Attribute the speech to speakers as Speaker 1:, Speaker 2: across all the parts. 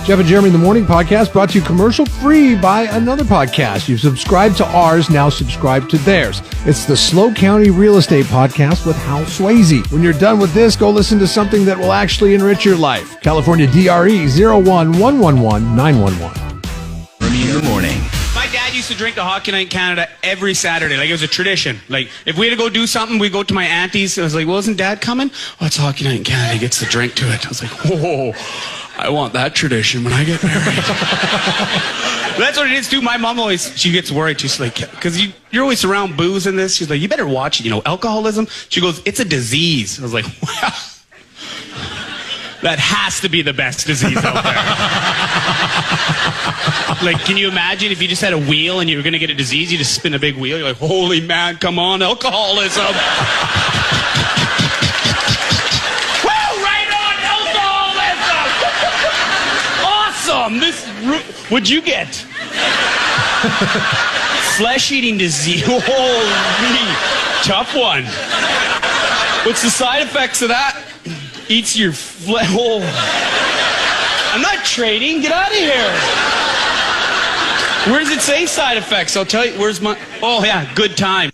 Speaker 1: Jeff and Jeremy in the Morning podcast brought to you commercial free by another podcast. You've subscribed to ours, now subscribe to theirs. It's the Slow County Real Estate Podcast with Hal Swayze. When you're done with this, go listen to something that will actually enrich your life. California DRE 01111
Speaker 2: In the morning.
Speaker 3: My dad used to drink the Hockey Night in Canada every Saturday. Like, it was a tradition. Like, if we had to go do something, we'd go to my auntie's. I was like, well, isn't Dad coming? Oh, it's Hockey Night in Canada. He gets the drink to it. I was like, whoa, I want that tradition when I get married. That's what it is, too. My mom always, she gets worried. She's like, because you're always around booze and this. She's like, you better watch it. You know, alcoholism. She goes, it's a disease. I was like, well, that has to be the best disease out there. Like, can you imagine if you just had a wheel and you were going to get a disease, you just spin a big wheel, you're like, holy man, come on, alcoholism. Woo, right on, alcoholism. Awesome. What'd you get? Flesh-eating disease. Holy, tough one. What's the side effects of that? Eats your flesh. Oh. I'm not trading. Get out of here. Where does it say side effects? I'll tell you. Where's my... Oh, yeah. Good time.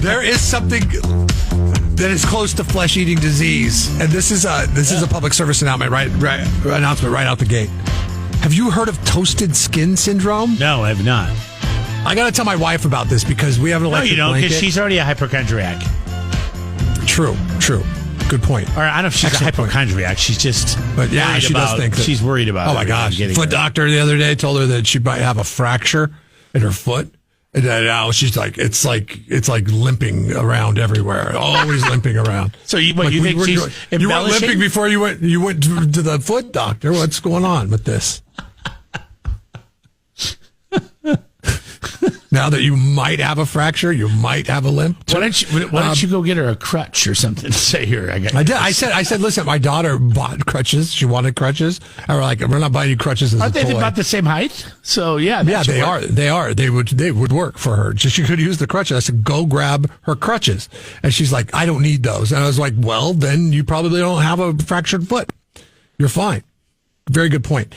Speaker 1: There is something that is close to flesh-eating disease, and this is a public service announcement right out the gate. Have you heard of toasted skin syndrome?
Speaker 4: No, I have not.
Speaker 1: I got to tell my wife about this because we have an electric blanket.
Speaker 4: Because she's already a hypochondriac.
Speaker 1: True. Good point.
Speaker 4: Or I don't know if she's
Speaker 1: Excellent
Speaker 4: a hypochondriac. She's just
Speaker 1: she does think that.
Speaker 4: She's worried about
Speaker 1: Oh, my gosh. Foot doctor the other day told her that she might have a fracture in her foot. And now she's like, it's like limping around everywhere. Always limping around.
Speaker 4: So you think she's embellishing?
Speaker 1: You weren't limping before you went to the foot doctor. What's going on with this? Now that you might have a fracture, you might have a limp.
Speaker 4: Why don't you go get her a crutch or something? Say here, I did.
Speaker 1: I said, listen, my daughter bought crutches. She wanted crutches. And we're like, we're not buying you crutches as
Speaker 4: Aren't
Speaker 1: a toy.
Speaker 4: they about the same height? So yeah,
Speaker 1: they are. They are. They would work for her. She could use the crutches. I said, go grab her crutches. And she's like, I don't need those. And I was like, well, then you probably don't have a fractured foot. You're fine. Very good point.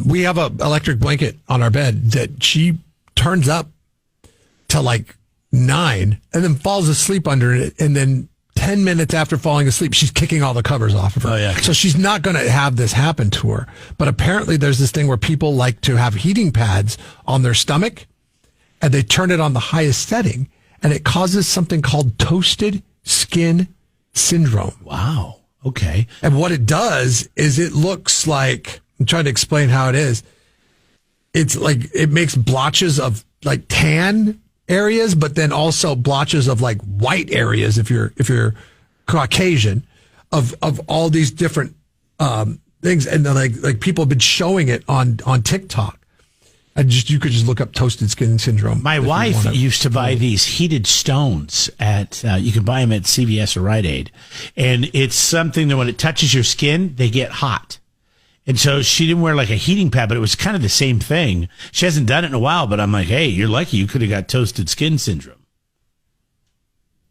Speaker 1: We have an electric blanket on our bed that she turns up to like 9 and then falls asleep under it, and then 10 minutes after falling asleep she's kicking all the covers off of her.
Speaker 4: Oh, yeah.
Speaker 1: So she's not going to have this happen to her, but apparently there's this thing where people like to have heating pads on their stomach and they turn it on the highest setting and it causes something called toasted skin syndrome.
Speaker 4: Wow. Okay.
Speaker 1: And what it does is it looks like, I'm trying to explain how it is. It's like it makes blotches of like tan areas, but then also blotches of like white areas if you're Caucasian, of all these different things, and then like people have been showing it on TikTok. And you could just look up toasted skin syndrome.
Speaker 4: My wife used to buy these heated stones at you can buy them at CVS or Rite Aid, and it's something that when it touches your skin, they get hot. And so she didn't wear like a heating pad, but it was kind of the same thing. She hasn't done it in a while, but I'm like, hey, you're lucky you could have got toasted skin syndrome.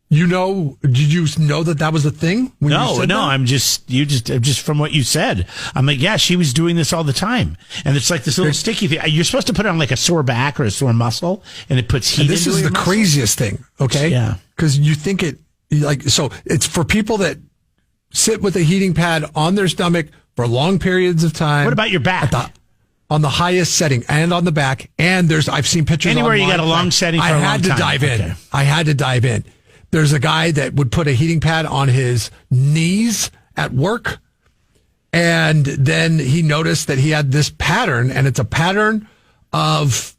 Speaker 1: You know, did you know that was a thing?
Speaker 4: No, I'm just from what you said. I'm like, yeah, she was doing this all the time. And it's like this little sticky thing. You're supposed to put it on like a sore back or a sore muscle, and it puts heat into your muscle. This is the craziest
Speaker 1: thing, okay?
Speaker 4: Yeah.
Speaker 1: Because you think so it's for people that sit with a heating pad on their stomach for long periods of time.
Speaker 4: What about your back?
Speaker 1: On the highest setting and on the back. And I've seen pictures
Speaker 4: anywhere you got a long setting for a long time.
Speaker 1: I had to dive in. There's a guy that would put a heating pad on his knees at work. And then he noticed that he had this pattern, and it's a pattern of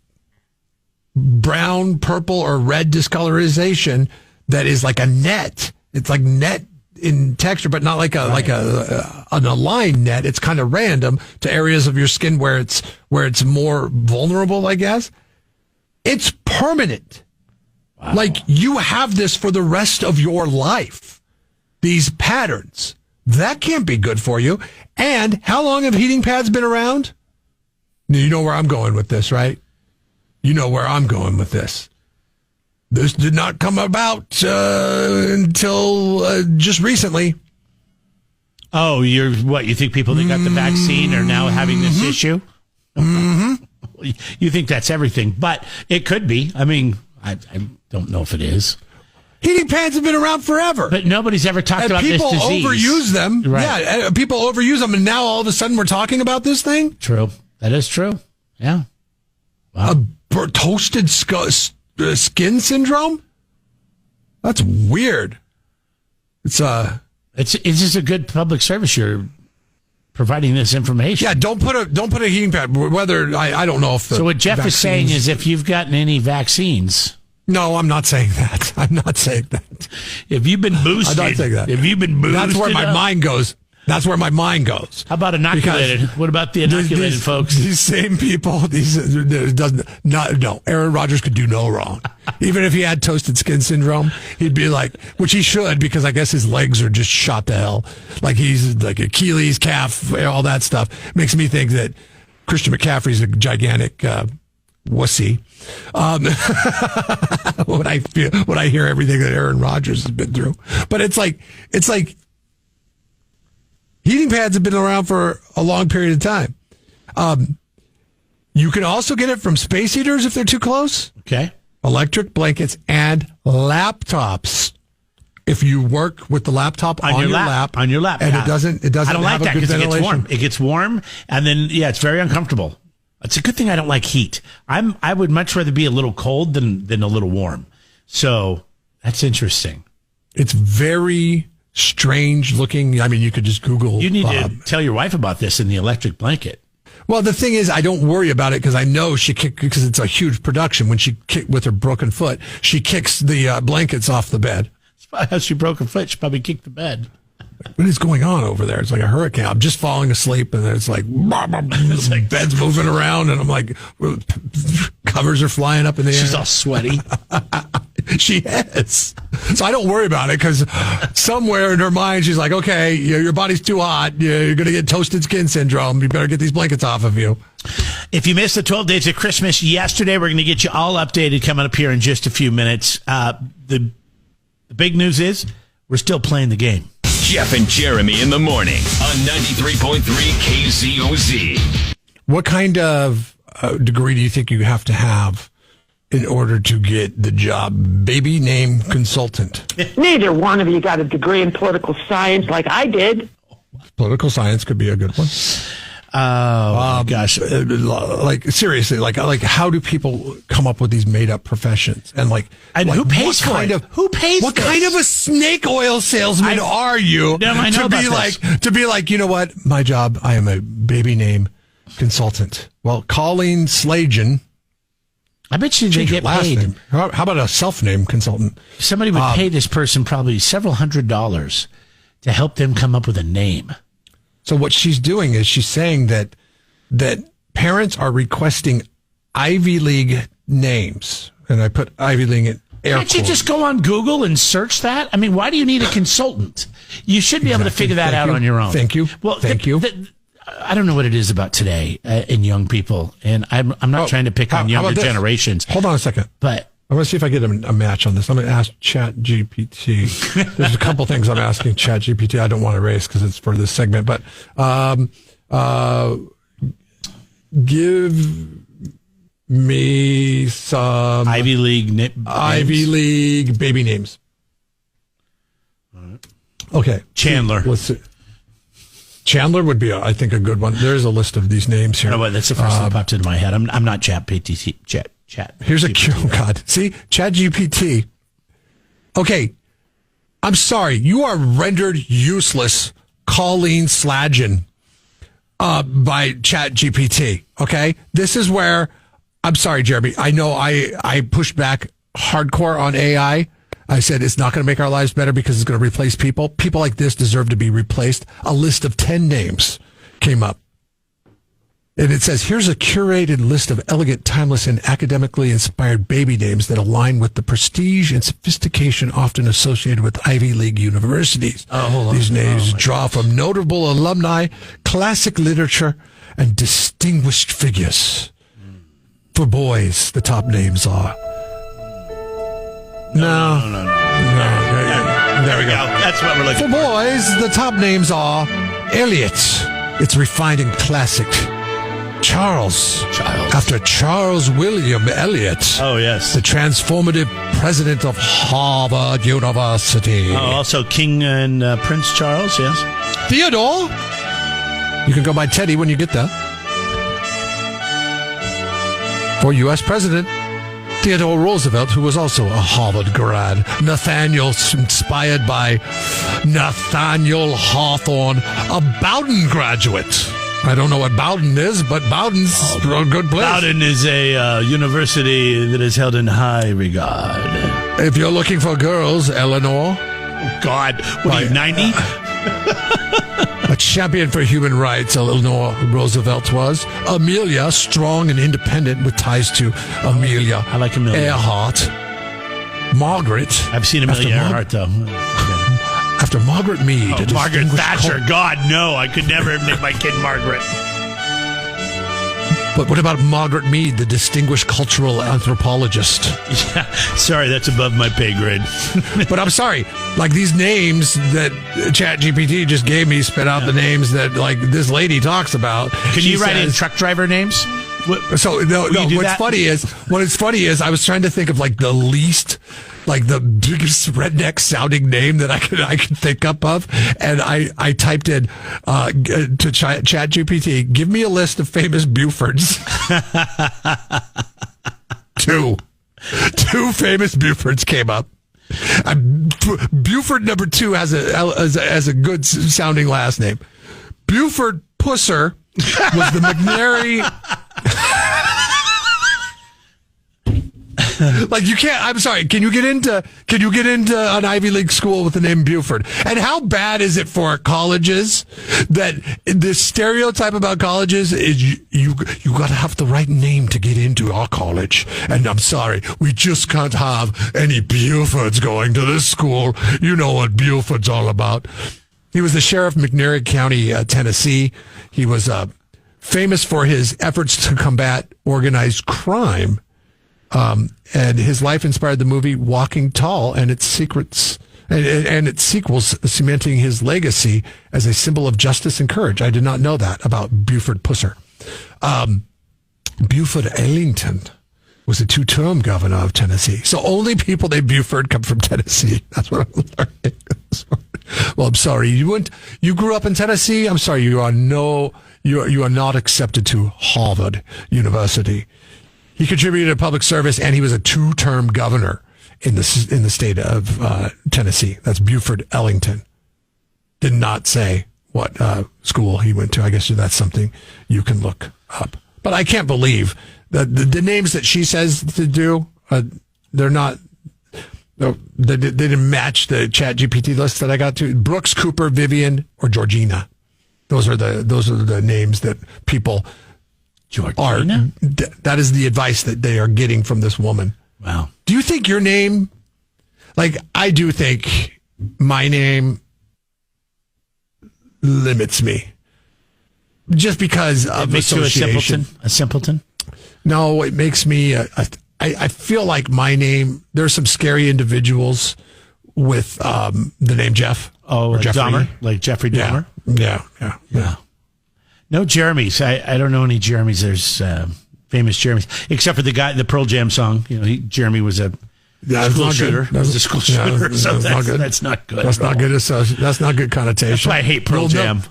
Speaker 1: brown, purple, or red discolorization that is like a net. It's like net in texture, but not like an aligned net. It's kind of random to areas of your skin where it's more vulnerable, I guess. It's permanent. Wow. Like you have this for the rest of your life. These patterns. That can't be good for you. And how long have heating pads been around? You know where I'm going with this, right? You know where I'm going with this. This did not come about until just recently.
Speaker 4: Oh, you think people that got the vaccine are now having this issue? Mm-hmm. You think that's everything, but it could be. I mean, I don't know if it is.
Speaker 1: Heating pads have been around forever.
Speaker 4: But nobody's ever talked about this disease.
Speaker 1: People overuse them.
Speaker 4: Right.
Speaker 1: Yeah, people overuse them, and now all of a sudden we're talking about this thing?
Speaker 4: True. That is true. Yeah. Wow.
Speaker 1: Toasted skin syndrome? That's weird. It's
Speaker 4: just a good public service. You're providing this information.
Speaker 1: Yeah, don't put a heating pad. Whether I don't know if the
Speaker 4: so what Jeff is saying is if you've gotten any vaccines.
Speaker 1: No, I'm not saying that. I'm not saying that.
Speaker 4: If you've been boosted.
Speaker 1: I'm not saying that.
Speaker 4: If you've been boosted.
Speaker 1: That's where my mind goes. That's where my mind goes.
Speaker 4: How about inoculated? What about the inoculated folks?
Speaker 1: These same people. Aaron Rodgers could do no wrong. Even if he had toasted skin syndrome, he'd be like, which he should, because I guess his legs are just shot to hell. Like he's like Achilles, calf, all that stuff. Makes me think that Christian McCaffrey's a gigantic wussy. When I hear everything that Aaron Rodgers has been through, but it's like. Heating pads have been around for a long period of time. You can also get it from space heaters if they're too close.
Speaker 4: Okay.
Speaker 1: Electric blankets and laptops. If you work with the laptop on your lap,
Speaker 4: and
Speaker 1: it doesn't.
Speaker 4: I don't like that because it gets warm. It gets warm, and then it's very uncomfortable. It's a good thing I don't like heat. I would much rather be a little cold than a little warm. So that's interesting.
Speaker 1: It's very strange looking. I mean, you could just Google.
Speaker 4: You need to tell your wife about this in the electric blanket.
Speaker 1: Well, the thing is, I don't worry about it because I know she kicked, because it's a huge production. When she kicked with her broken foot, she kicks the blankets off the bed.
Speaker 4: That's probably how she broke her foot. She probably kicked the bed.
Speaker 1: What is going on over there? It's like a hurricane. I'm just falling asleep, and it's like, bed's moving around, and I'm like, covers are flying up in the air.
Speaker 4: She's all sweaty.
Speaker 1: She is. So I don't worry about it because somewhere in her mind, she's like, okay, your body's too hot. You're going to get toasted skin syndrome. You better get these blankets off of you.
Speaker 4: If you missed the 12 days of Christmas yesterday, we're going to get you all updated coming up here in just a few minutes. The big news is we're still playing the game.
Speaker 2: Jeff and Jeremy in the morning on 93.3 KZOZ.
Speaker 1: What kind of degree do you think you have to have in order to get the job? Baby name consultant.
Speaker 5: Neither one of you got a degree in political science like I did.
Speaker 1: Political science could be a good one.
Speaker 4: Oh, gosh.
Speaker 1: Like, seriously, like how do people come up with these made up professions? And
Speaker 4: who pays for it? Who pays
Speaker 1: What kind of a snake oil salesman are you to be like, you know what? My job, I am a baby name consultant. Well, Colleen Slajan.
Speaker 4: I bet you they get paid.
Speaker 1: Name. How about a self-name consultant?
Speaker 4: Somebody would pay this person probably several $100s to help them come up with a name.
Speaker 1: So what she's doing is she's saying that parents are requesting Ivy League names, and I put Ivy League in air quotes.
Speaker 4: Can't you just go on Google and search that? I mean, why do you need a consultant? You should be able to figure that out on your own.
Speaker 1: Thank you.
Speaker 4: Well,
Speaker 1: thank you.
Speaker 4: I don't know what it is about today in young people, and I'm not trying to pick on younger generations.
Speaker 1: Hold on a second.
Speaker 4: But
Speaker 1: I'm going to see if I get a match on this. I'm going to ask ChatGPT. There's a couple things I'm asking ChatGPT. I don't want to erase because it's for this segment, but give me some
Speaker 4: Ivy
Speaker 1: League baby names. Okay,
Speaker 4: Chandler.
Speaker 1: Let's see. Chandler would be, I think, a good one. There's a list of these names here.
Speaker 4: You know what? That's the first thing that popped into my head. I'm not ChatGPT. Chat.
Speaker 1: Here's a cue. Oh, God. See? ChatGPT. Okay. I'm sorry. You are rendered useless, Colleen Slajan, by ChatGPT. Okay? This is where, I'm sorry, Jeremy. I know I pushed back hardcore on AI. I said it's not going to make our lives better because it's going to replace people. People like this deserve to be replaced. A list of 10 names came up. And it says, here's a curated list of elegant, timeless, and academically inspired baby names that align with the prestige and sophistication often associated with Ivy League universities. These names draw from notable alumni, classic literature, and distinguished figures. For boys, the top names are No.
Speaker 4: There we go. That's what we're looking
Speaker 1: For boys, the top names are Elliot. It's refined and classic. Charles. After Charles William Eliot.
Speaker 4: Oh, yes.
Speaker 1: The transformative president of Harvard University.
Speaker 4: Oh, also King and Prince Charles, yes.
Speaker 1: Theodore. You can go by Teddy when you get there. For U.S. President, Theodore Roosevelt, who was also a Harvard grad. Nathaniel, inspired by Nathaniel Hawthorne, a Bowdoin graduate. I don't know what Bowdoin is, but Bowdoin's a good place.
Speaker 4: Bowdoin is a university that is held in high regard.
Speaker 1: If you're looking for girls, Eleanor.
Speaker 4: God, what are you, 90?
Speaker 1: A champion for human rights, Eleanor Roosevelt was. Amelia, strong and independent with ties to Amelia.
Speaker 4: I like Amelia.
Speaker 1: Earhart. Margaret.
Speaker 4: I've seen Amelia Earhart, though.
Speaker 1: After Margaret Mead.
Speaker 4: Oh, Margaret Thatcher. God, no. I could never name my kid Margaret.
Speaker 1: But what about Margaret Mead, the distinguished cultural anthropologist?
Speaker 4: Yeah, sorry, that's above my pay grade.
Speaker 1: But I'm sorry, like these names that ChatGPT just gave me spit out the names that like this lady talks about.
Speaker 4: Can you write in truck driver names?
Speaker 1: So no. What's funny is I was trying to think of like the least, like the biggest redneck sounding name that I could think up of, and I typed in to ChatGPT, give me a list of famous Bufords. Two famous Bufords came up. Buford number 2 has a good sounding last name. Buford Pusser was the McNary. Like you can't. I'm sorry. Can you get into an Ivy League school with the name Buford? And how bad is it for colleges that the stereotype about colleges is you got to have the right name to get into our college? And I'm sorry, we just can't have any Bufords going to this school. You know what Buford's all about. He was the sheriff of McNairy County, Tennessee. He was famous for his efforts to combat organized crime. And his life inspired the movie Walking Tall and its secrets and its sequels, cementing his legacy as a symbol of justice and courage. I did not know that about Buford Pusser. Buford Ellington was a 2-term governor of Tennessee. So only people named Buford come from Tennessee. That's what I'm learning. Well, I'm sorry. You grew up in Tennessee. I'm sorry. You are not accepted to Harvard University. He contributed to public service, and he was a 2-term governor in the state of Tennessee. That's Buford Ellington. Did not say what school he went to. I guess that's something you can look up. But I can't believe that the names that she says to do, they're not. They didn't match the ChatGPT list that I got to. Brooks, Cooper, Vivian, or Georgina. Those are the names that people.
Speaker 4: Georgina?
Speaker 1: That is the advice that they are getting from this woman.
Speaker 4: Wow.
Speaker 1: Do you think your name, like I do think my name limits me just because of
Speaker 4: it makes
Speaker 1: association.
Speaker 4: You a simpleton?
Speaker 1: No, it makes me, I feel like my name, there's some scary individuals with the name Jeff.
Speaker 4: Oh,
Speaker 1: or Jeffrey.
Speaker 4: Dahmer? Like Jeffrey Dahmer?
Speaker 1: Yeah.
Speaker 4: No Jeremys. I don't know any Jeremys. There's famous Jeremys, except for the Pearl Jam song. You know, Jeremy was a school shooter. Was a school shooter. So that's not good.
Speaker 1: That's not good. That's not good connotation.
Speaker 4: That's why I hate Pearl Jam.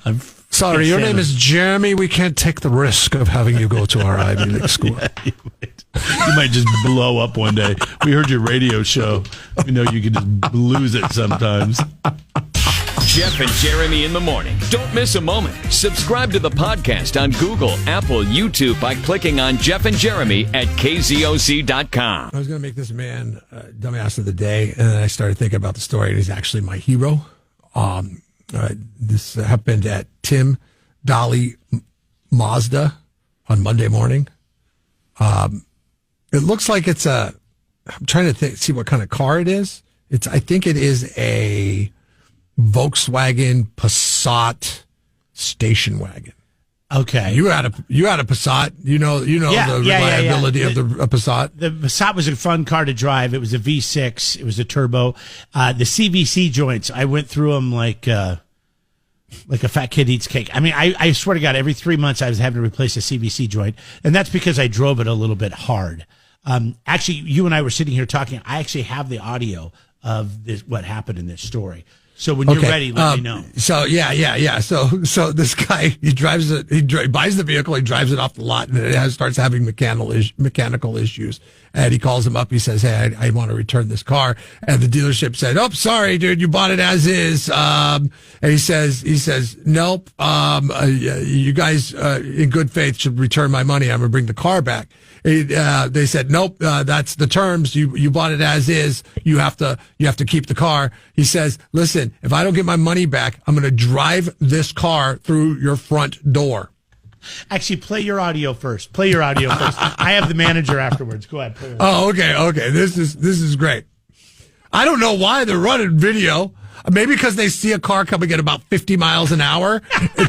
Speaker 1: Sorry, your name is Jeremy. We can't take the risk of having you go to our Ivy League school.
Speaker 4: Yeah, you might just blow up one day. We heard your radio show. We know you can just lose it sometimes.
Speaker 2: Jeff and Jeremy in the morning. Don't miss a moment. Subscribe to the podcast on Google, Apple, YouTube by clicking on Jeff and Jeremy at KZOZ.com.
Speaker 1: I was going to make this man dumbass of the day, and then I started thinking about the story, and he's actually my hero. This happened at Tim Dolly Mazda on Monday morning. It looks like it's I'm trying to see what kind of car it is. I think it is a Volkswagen Passat station wagon.
Speaker 4: Okay.
Speaker 1: You had a Passat. You know the reliability of the Passat.
Speaker 4: The Passat was a fun car to drive. It was a V6. It was a turbo. The CVC joints, I went through them like a fat kid eats cake. I mean, I swear to God, every 3 months I was having to replace a CVC joint, and that's because I drove it a little bit hard. Actually, you and I were sitting here talking. I actually have the audio of this, what happened in this story. So when you're ready, let me know.
Speaker 1: So yeah. So this guy, he buys the vehicle, he drives it off the lot, and it starts having mechanical issues. And he calls him up. He says, "Hey, I want to return this car." And the dealership said, "Oh, sorry, dude, you bought it as is." And he says, "Nope. You guys, in good faith, should return my money. I'm gonna bring the car back." They said, "Nope. That's the terms. You bought it as is. You have to keep the car." He says, "Listen, if I don't get my money back, I'm gonna drive this car through your front door."
Speaker 4: Actually, play your audio first. I have the manager afterwards. Go ahead. Play your
Speaker 1: Oh, okay. This is great. I don't know why they're running video. Maybe because they see a car coming at about 50 miles an hour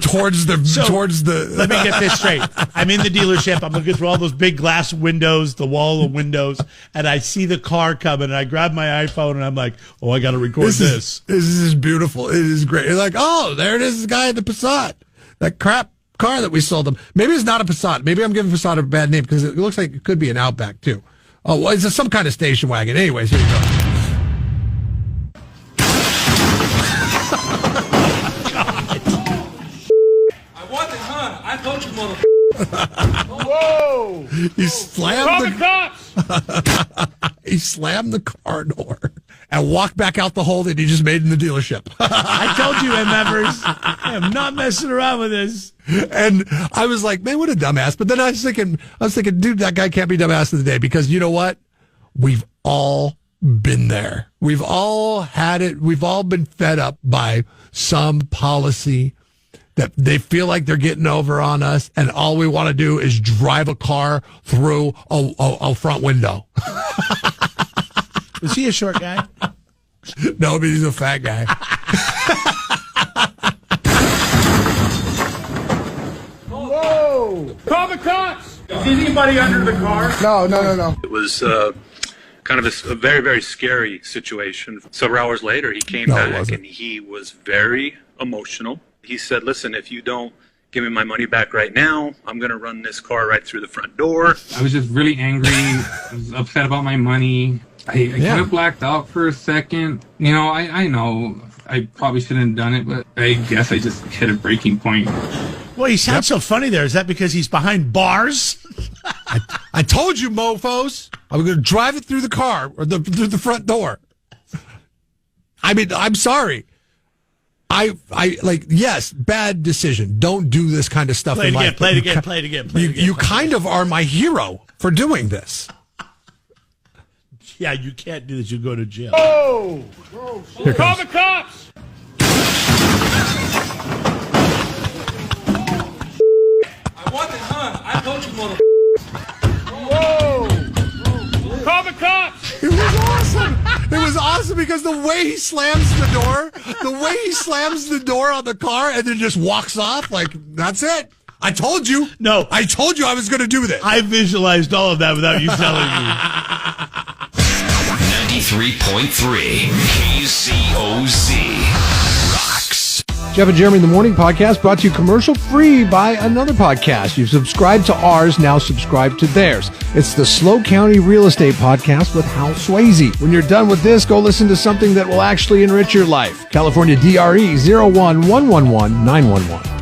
Speaker 1: towards the.
Speaker 4: Let me get this straight. I'm in the dealership. I'm looking through all those big glass windows, the wall of windows, and I see the car coming. And I grab my iPhone and I'm like, "Oh, I got to record this."
Speaker 1: This is beautiful. It is great. You're like, "Oh, there it is, the guy in the Passat, that crap car that we sold them." Maybe it's not a Passat. Maybe I'm giving Passat a bad name because it looks like it could be an Outback too. Oh, well, it's some kind of station wagon. Anyways, here you go.
Speaker 6: I want it, huh? I told you, mother.
Speaker 4: Whoa!
Speaker 1: He slammed He slammed the car door and walked back out the hole that he just made in the dealership.
Speaker 4: I told you, MFers, I am not messing around with this.
Speaker 1: And I was like, man, what a dumbass. But then I was thinking, dude, that guy can't be dumbass of the day, because you know what? We've all been there. We've all had it. We've all been fed up by some policy that they feel like they're getting over on us, and all we want to do is drive a car through a front window.
Speaker 4: Was he a short guy?
Speaker 1: No, but he's a fat guy.
Speaker 6: Whoa! Call the cops! Is anybody under the car?
Speaker 1: No.
Speaker 7: It was kind of a very, very scary situation. Several hours later, he came back and he was very emotional. He said, "Listen, if you don't give me my money back right now, I'm going to run this car right through the front door."
Speaker 6: I was just really angry. I was upset about my money. I kind of blacked out for a second. You know, I know I probably shouldn't have done it, but I guess I just hit a breaking point.
Speaker 4: Well, he sounds so funny there. Is that because he's behind bars?
Speaker 1: I told you, mofos, I was going to drive it through the car or through the front door. I mean, I'm sorry. Yes, bad decision. Don't do this kind of stuff in life.
Speaker 4: Play it again.
Speaker 1: You kind of are my hero for doing this.
Speaker 4: Yeah, you can't do this. You go to jail.
Speaker 6: Oh! Call the cops! I want it, huh? I told you, mother. Whoa! Call the cops!
Speaker 1: It was awesome. It was awesome because the way he slams the door on the car and then just walks off, like, that's it. I told you.
Speaker 4: No.
Speaker 1: I told you I was going to do this.
Speaker 4: I visualized all of that without you telling me.
Speaker 2: 93.3 KZOZ rocks.
Speaker 8: Jeff and Jeremy in the Morning podcast brought to you commercial free by another podcast. You've subscribed to ours, now subscribe to theirs. It's the Slow County Real Estate Podcast with Hal Swayze. When you're done with this, go listen to something that will actually enrich your life. California DRE 01111 911.